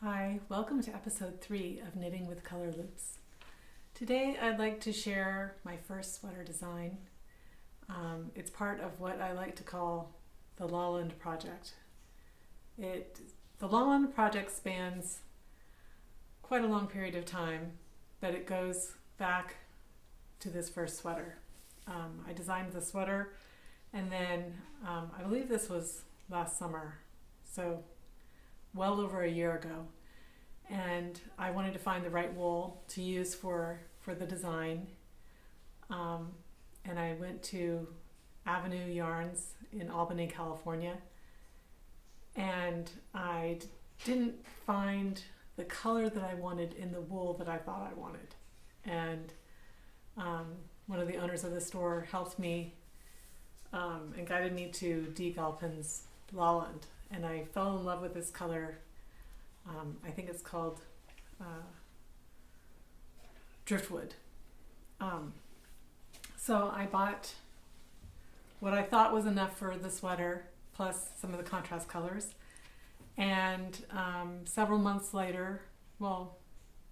Hi, welcome to episode 3 of Knitting with Color Loops. Today I'd like to share my first sweater design. It's part of what I like to call the Lalland Project. The Lalland Project spans quite a long period of time, but it goes back to this first sweater. I designed the sweater and then I believe this was last summer, so well over a year ago, and I wanted to find the right wool to use for the design, and I went to Avenue Yarns in Albany, California, and I didn't find the color that I wanted in the wool that I thought I wanted, and one of the owners of the store helped me and guided me to D. Galpin's Lalland. And I fell in love with this color. I think it's called Driftwood. So I bought what I thought was enough for the sweater, plus some of the contrast colors. And several months later, well,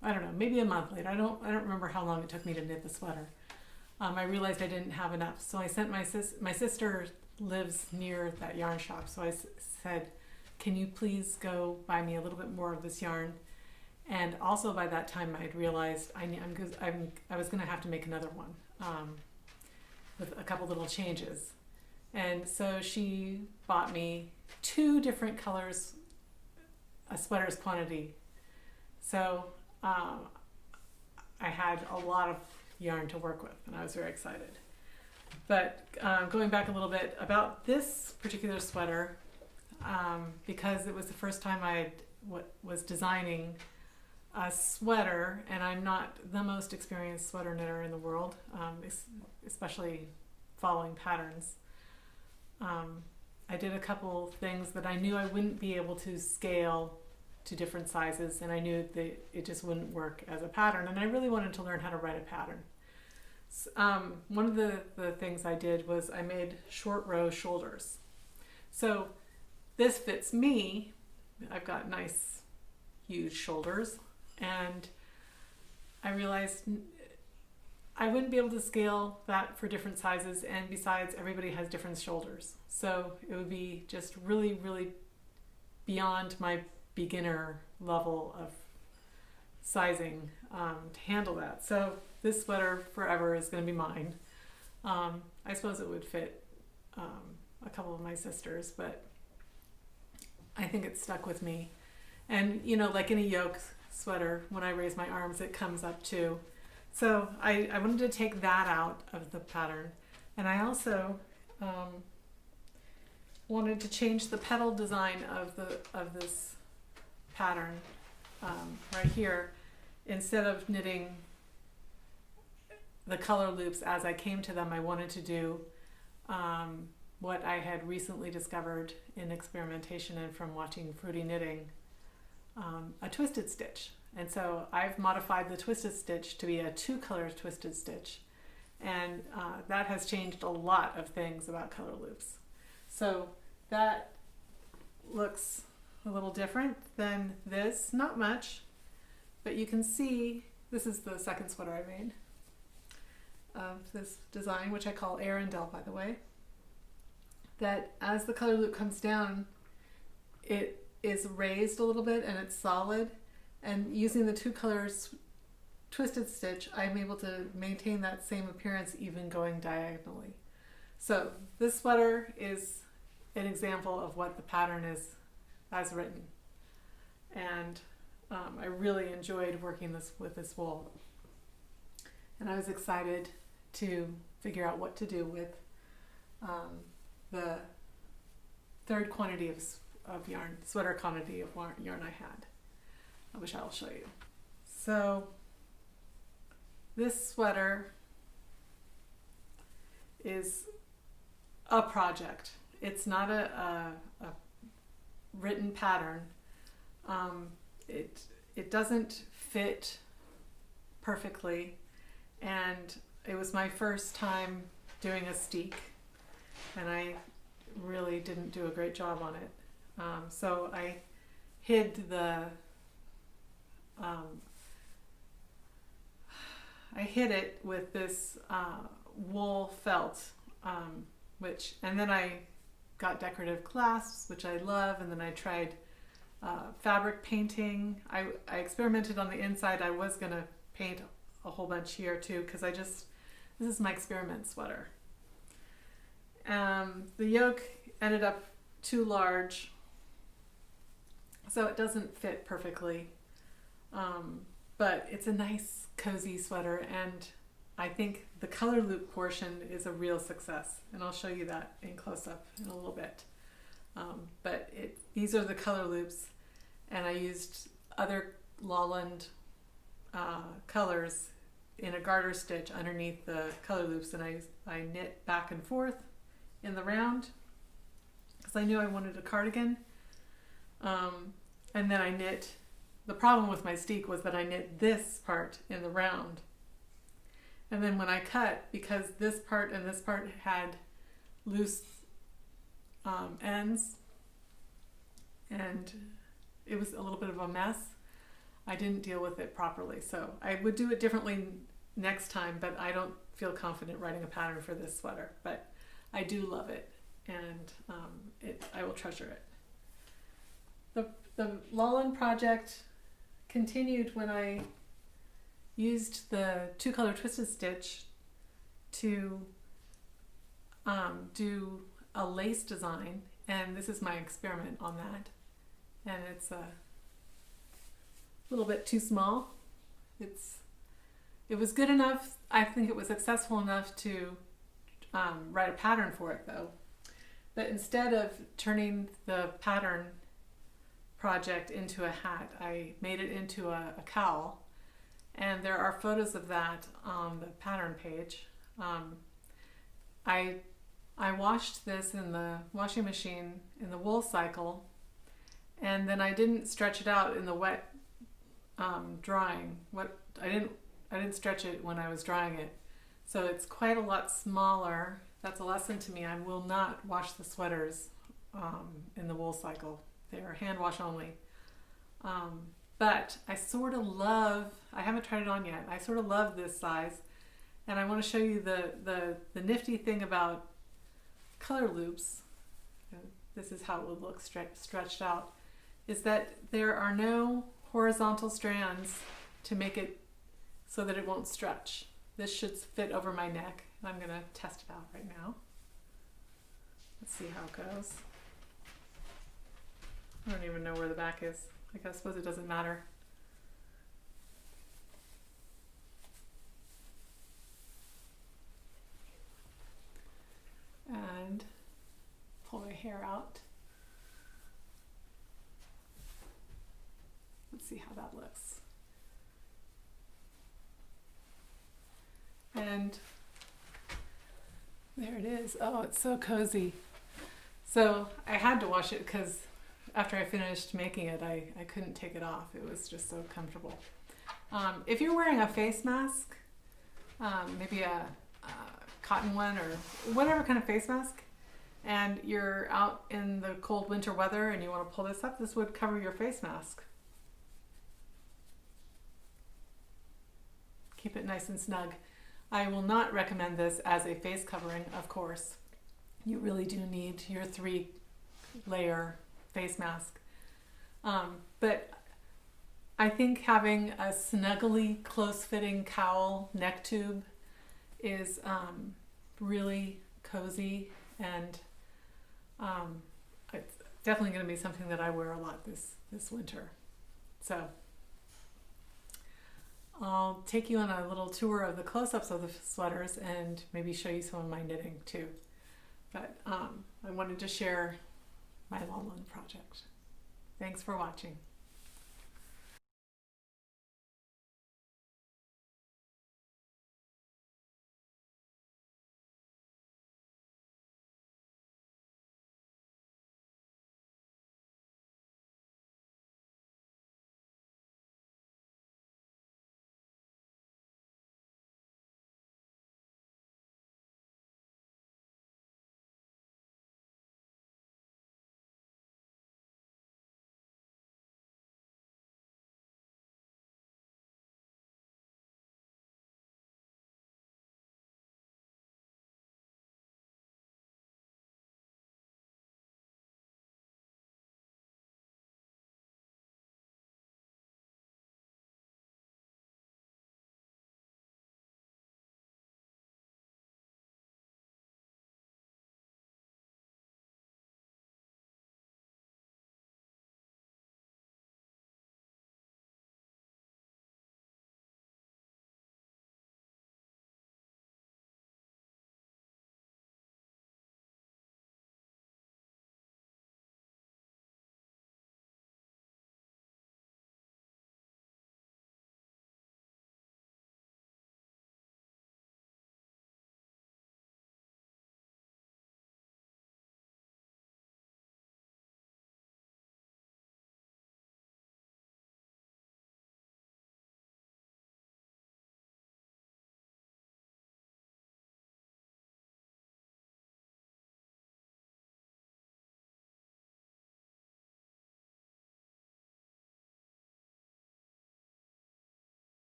I don't know, maybe a month later, I don't remember how long it took me to knit the sweater. I realized I didn't have enough. So I sent my sister lives near that yarn shop, so I said, can you please go buy me a little bit more of this yarn? And also by that time I'd realized I was going to have to make another one with a couple little changes, and so she bought me 2 different colors, a sweater's quantity. So I had a lot of yarn to work with, and I was very excited. But going back a little bit about this particular sweater, because it was the first time I was designing a sweater, and I'm not the most experienced sweater knitter in the world, especially following patterns. I did a couple things that I knew I wouldn't be able to scale to different sizes, and I knew that it just wouldn't work as a pattern, and I really wanted to learn how to write a pattern. One of the things I did was I made short row shoulders. So this fits me. I've got nice huge shoulders, and I realized I wouldn't be able to scale that for different sizes, and besides, everybody has different shoulders. So it would be just really, really beyond my beginner level of sizing to handle that. So this sweater forever is going to be mine. I suppose it would fit a couple of my sisters, but I think it stuck with me. And you know, like in a yoke sweater, when I raise my arms, it comes up too. So I wanted to take that out of the pattern, and I also wanted to change the petal design of this pattern right here. Instead of knitting the color loops as I came to them, I wanted to do what I had recently discovered in experimentation and from watching Fruity Knitting, a twisted stitch. And so I've modified the twisted stitch to be a 2-color twisted stitch, and that has changed a lot of things about color loops. So that looks a little different than this, not much, but you can see this is the second sweater I made of this design, which I call Arundel, by the way, that as the color loop comes down, it is raised a little bit and it's solid, and using the 2 colors twisted stitch, I'm able to maintain that same appearance even going diagonally. So this sweater is an example of what the pattern is as written, and I really enjoyed working with this wool, and I was excited to figure out what to do with the third quantity of yarn, sweater quantity of yarn I had, which I'll show you. So this sweater is a project. It's not a written pattern. It doesn't fit perfectly, and it was my first time doing a steek, and I really didn't do a great job on it. So I hid the um, I hid it with this wool felt, and then I got decorative clasps, which I love, and then I tried fabric painting. I experimented on the inside. I was gonna paint a whole bunch here too, because this is my experiment sweater. The yoke ended up too large, so it doesn't fit perfectly. But it's a nice, cozy sweater, and I think the color loop portion is a real success, and I'll show you that in close-up in a little bit. But these are the color loops, and I used other Lalland colors in a garter stitch underneath the color loops, and I knit back and forth in the round because I knew I wanted a cardigan. And then I knit, the problem with my steek was that I knit this part in the round. And then when I cut, because this part and this part had loose ends, and it was a little bit of a mess, I didn't deal with it properly. So I would do it differently next time, but I don't feel confident writing a pattern for this sweater. But I do love it, and I will treasure it. The Lalland project continued when I used the 2-color twisted stitch to do a lace design, and this is my experiment on that, and it's a little bit too small. It was good enough. I think it was successful enough to write a pattern for it though, but instead of turning the pattern project into a hat, I made it into a cowl, and there are photos of that on the pattern page. I washed this in the washing machine in the wool cycle, and then I didn't stretch it out in the wet drying. I didn't stretch it when I was drying it, so it's quite a lot smaller. That's a lesson to me. I will not wash the sweaters in the wool cycle. They are hand wash only. But I sort of love, I haven't tried it on yet, I sort of love this size, and I want to show you the nifty thing about color loops. This is how it would look stretched out, is that there are no horizontal strands to make it so that it won't stretch. This should fit over my neck. I'm going to test it out right now. Let's see how it goes. I don't even know where the back is. I suppose it doesn't matter. And pull my hair out. Let's see how that looks. And there it is. Oh, it's so cozy. So I had to wash it because after I finished making it, I couldn't take it off. It was just so comfortable. If you're wearing a face mask, maybe a cotton one or whatever kind of face mask, and you're out in the cold winter weather and you want to pull this up, this would cover your face mask. Keep it nice and snug. I will not recommend this as a face covering, of course. You really do need your 3-layer face mask. But I think having a snuggly, close-fitting cowl neck tube is really cozy, and it's definitely going to be something that I wear a lot this winter. So I'll take you on a little tour of the close-ups of the sweaters and maybe show you some of my knitting too. But I wanted to share my Lalland project. Thanks for watching.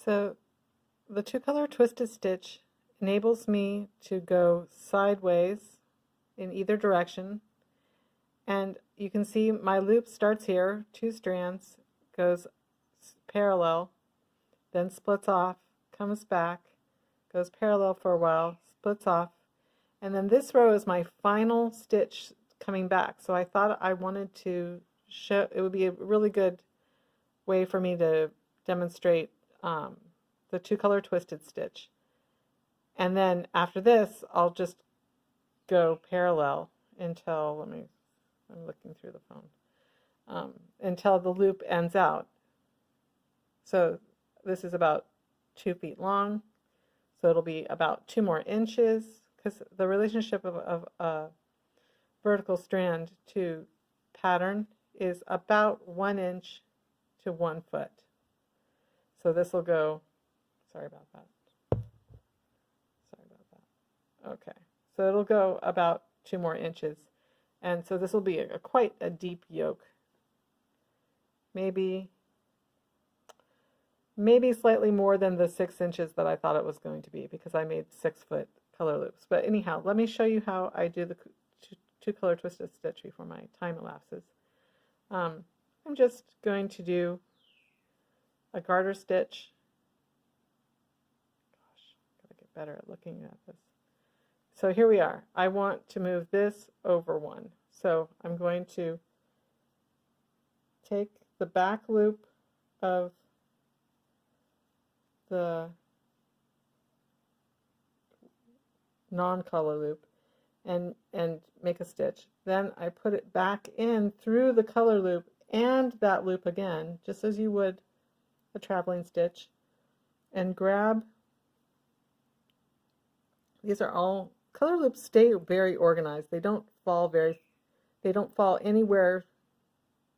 So the two-color twisted stitch enables me to go sideways in either direction, and you can see my loop starts here, 2 strands, goes parallel, then splits off, comes back, goes parallel for a while, splits off, and then this row is my final stitch coming back. So I thought I wanted to show, it would be a really good way for me to demonstrate the two-color twisted stitch. And then after this, I'll just go parallel until, I'm looking through the phone, until the loop ends out. So this is about 2 feet long, so it'll be about 2 more inches, because the relationship of a vertical strand to pattern is about 1 inch to 1 foot. So this will go, sorry about that. Okay, so it'll go about 2 more inches. And so this will be quite a deep yoke. Maybe slightly more than the 6 inches that I thought it was going to be, because I made 6-foot color loops. But anyhow, let me show you how I do the two-color twisted stitch before my time elapses. I'm just going to do a garter stitch. Gosh, gotta get better at looking at this. So here we are. I want to move this over 1. So I'm going to take the back loop of the non-color loop and make a stitch. Then I put it back in through the color loop and that loop again, just as you would a traveling stitch, and grab, these are all, color loops stay very organized. They don't fall anywhere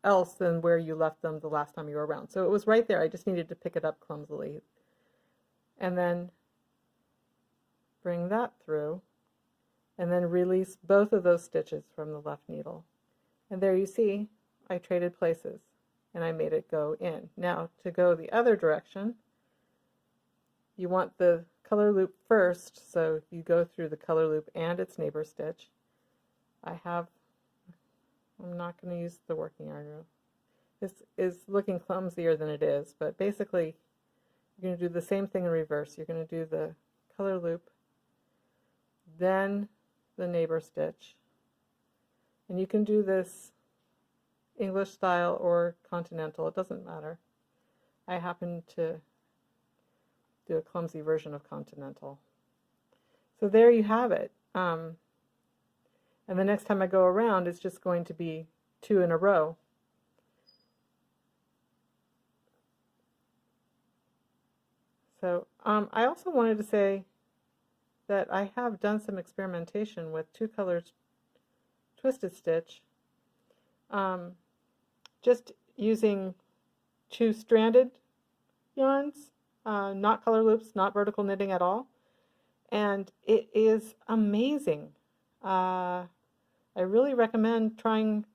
else than where you left them the last time you were around. So it was right there. I just needed to pick it up clumsily. And then bring that through, and then release both of those stitches from the left needle. And there you see, I traded places, and I made it go in. Now, to go the other direction, you want the color loop first, so you go through the color loop and its neighbor stitch. I'm not going to use the working yarn rule. This is looking clumsier than it is, but basically you're going to do the same thing in reverse. You're going to do the color loop, then the neighbor stitch. And you can do this English style or continental, it doesn't matter. I happen to do a clumsy version of continental. So there you have it. And the next time I go around, it's just going to be 2 in a row. So I also wanted to say that I have done some experimentation with two-color twisted stitch, just using 2 stranded yarns, not color loops, not vertical knitting at all, and it is amazing. I really recommend trying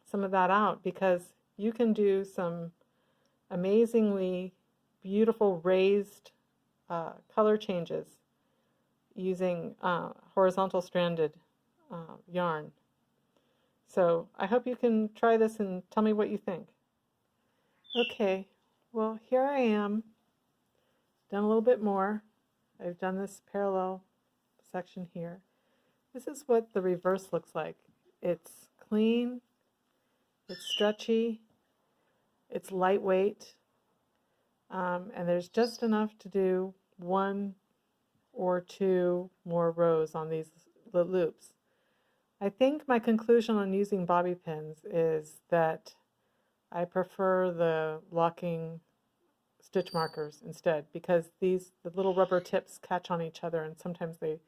some of that out, because you can do some amazingly beautiful raised color changes using horizontal stranded yarn. So I hope you can try this and tell me what you think. Okay, well, here I am, done a little bit more. I've done this parallel section here. This is what the reverse looks like. It's clean, it's stretchy, it's lightweight, and there's just enough to do 1 or 2 more rows on these loops. I think my conclusion on using bobby pins is that I prefer the locking stitch markers instead, because the little rubber tips catch on each other and sometimes they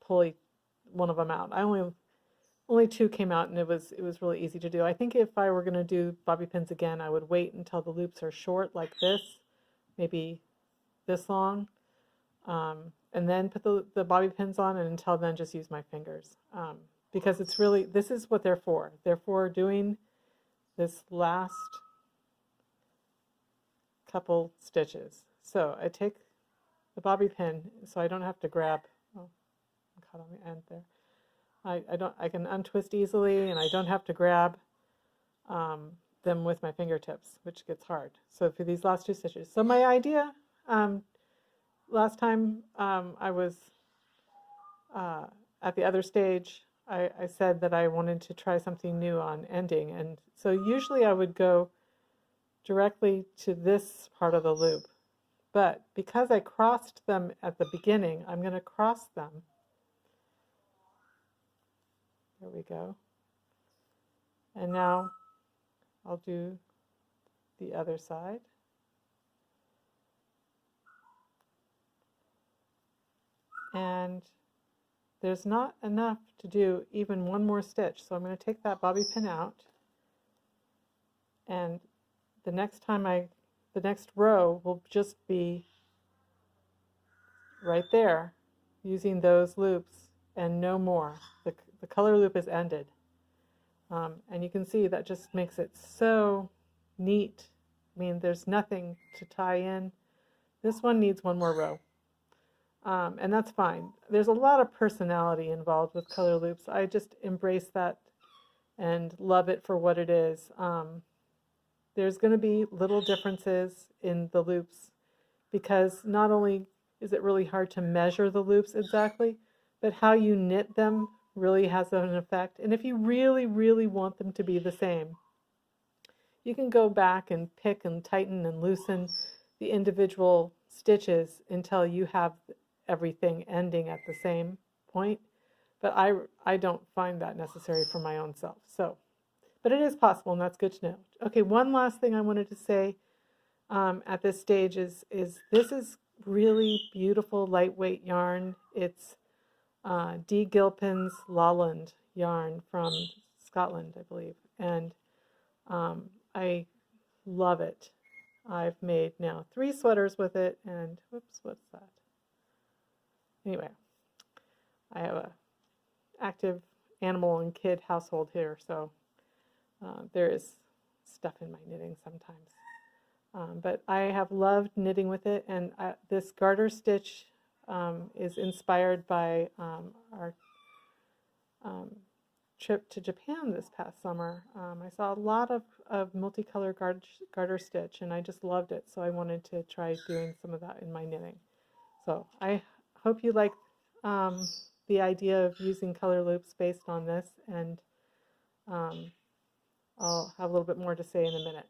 pull one of them out. Only 2 came out, and it was really easy to do. I think if I were going to do bobby pins again, I would wait until the loops are short like this, maybe this long, and then put the bobby pins on, and until then just use my fingers, because it's really, this is what they're for. They're for doing this last couple stitches. So I take the bobby pin so I don't have to grab, oh, I'm caught on the end there. I can untwist easily and I don't have to grab them with my fingertips, which gets hard. So for these last two stitches. So my idea, last time I was at the other stage, I said that I wanted to try something new on ending. And so usually I would go directly to this part of the loop. But because I crossed them at the beginning, I'm going to cross them. There we go. And now I'll do the other side. And there's not enough to do even one more stitch. So I'm going to take that bobby pin out. And the next time the next row will just be right there using those loops and no more. The color loop is ended. And you can see that just makes it so neat. I mean, there's nothing to tie in. This one needs one more row. And that's fine. There's a lot of personality involved with color loops. I just embrace that and love it for what it is. There's going to be little differences in the loops because not only is it really hard to measure the loops exactly, but how you knit them really has an effect. And if you really, really want them to be the same, you can go back and pick and tighten and loosen the individual stitches until you have everything ending at the same point. But I don't find that necessary for my own self. So, but it is possible, and that's good to know. Okay, one last thing I wanted to say at this stage is this is really beautiful lightweight yarn. It's D. Gilpin's Lalland yarn from Scotland, I believe, and I love it. I've made now 3 sweaters with it, and whoops, what's that? Anyway, I have a active animal and kid household here, so there is stuff in my knitting sometimes. But I have loved knitting with it, and this garter stitch is inspired by our trip to Japan this past summer. I saw a lot of multicolor garter stitch, and I just loved it, so I wanted to try doing some of that in my knitting. So I hope you like the idea of using color loops based on this, and I'll have a little bit more to say in a minute.